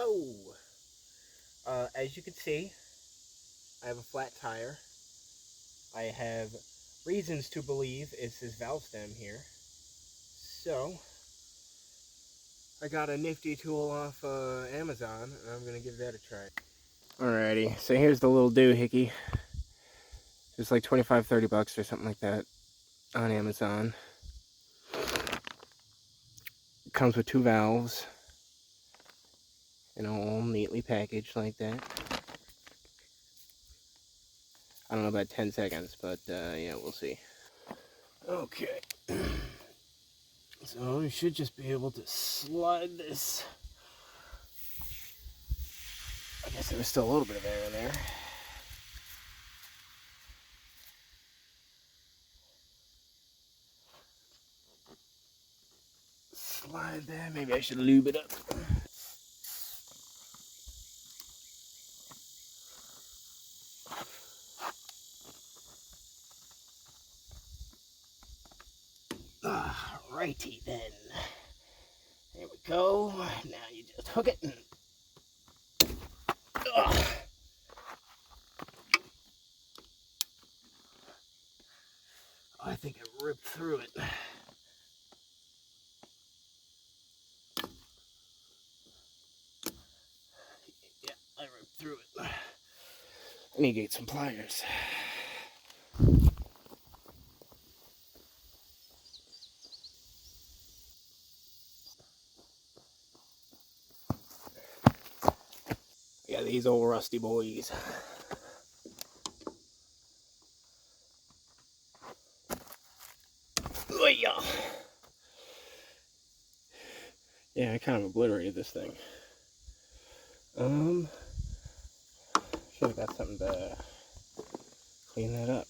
Hello. As you can see, I have a flat tire. I have reasons to believe it's this valve stem here. So, I got a nifty tool off Amazon, and I'm going to give that a try. Alrighty, so here's the little doohickey. It's like 25, 30 bucks or something like that on Amazon. It comes with 2 valves, and all neatly packaged like that. I don't know about 10 seconds, but yeah, we'll see. Okay. So you should just be able to slide this. I guess there was still a little bit of air in there. Slide that. Maybe I should lube it up. Righty then. There we go. Now you just hook it. And, I think I ripped through it. Yeah, I ripped through it. I need to get some pliers. Yeah, these old rusty boys. Yeah, I kind of obliterated this thing. Should have got something to clean that up.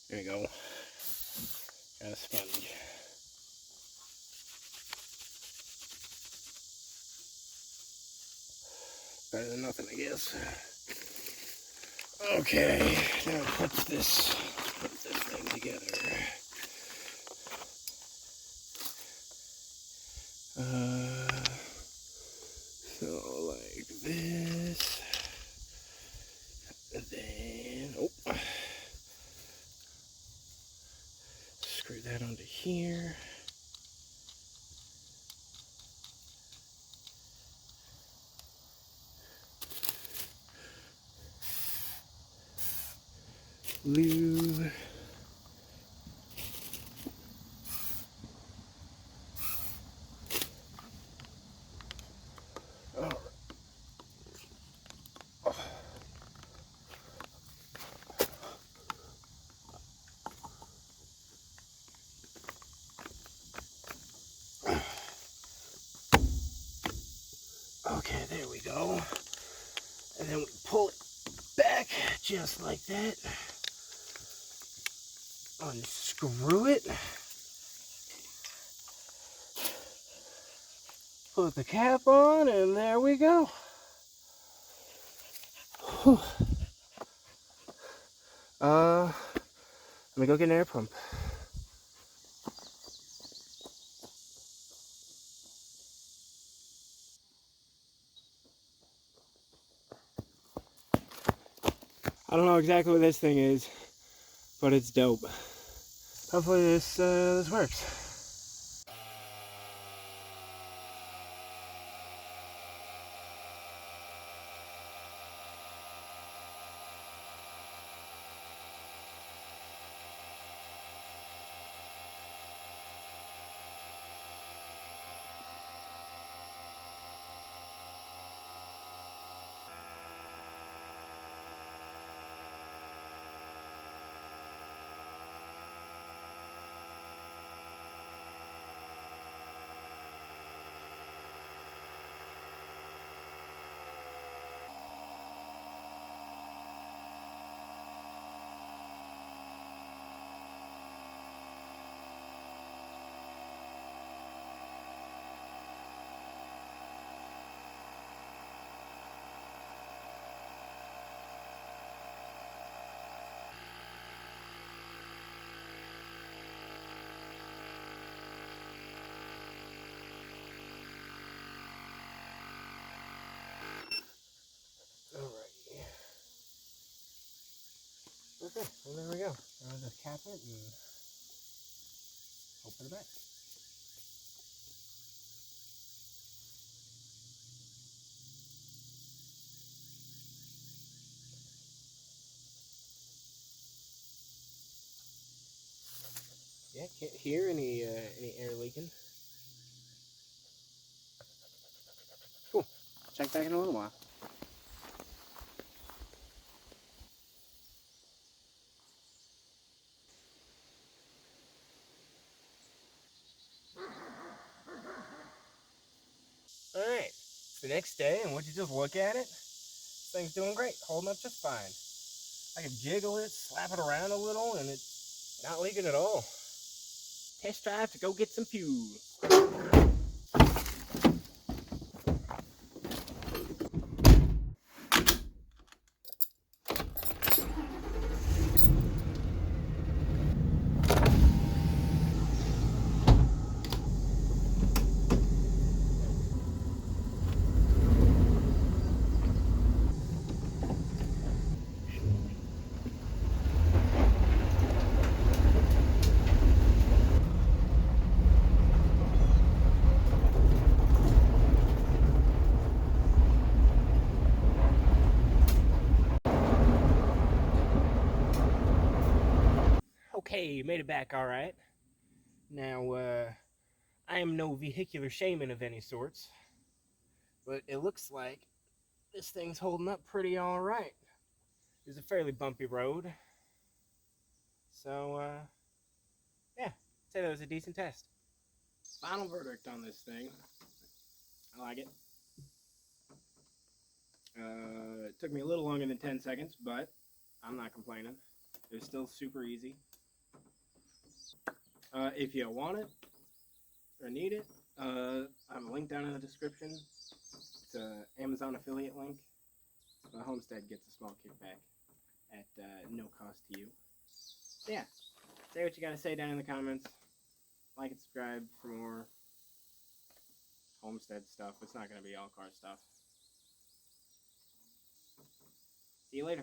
There we go. Got a sponge. Better than nothing, I guess. Okay, now put this thing together. So like this, and then screw that onto here. Lube. Okay, there we go. And then we pull it back just like that. Unscrew it. Put the cap on, and there we go. Whew. Let me go get an air pump. I don't know exactly what this thing is, but it's dope. Hopefully this works. Okay, well there we go. I'll just cap it and hope for the best. Yeah, can't hear any air leaking. Cool. Check back in a little while. All right, it's the next day, and would you just look at it? This thing's doing great, holding up just fine. I can jiggle it, slap it around a little, and it's not leaking at all. Test drive to go get some fuel. Okay, made it back all right. Now, I am no vehicular shaman of any sorts, but it looks like this thing's holding up pretty all right. It's a fairly bumpy road, so yeah, I'd say that was a decent test. Final verdict on this thing. I like it. It took me a little longer than 10 seconds, but I'm not complaining. It was still super easy. If you want it or need it, I have a link down in the description. It's an Amazon affiliate link. The Homestead gets a small kickback at no cost to you. So yeah, say what you gotta say down in the comments. Like and subscribe for more Homestead stuff. It's not gonna be all car stuff. See you later.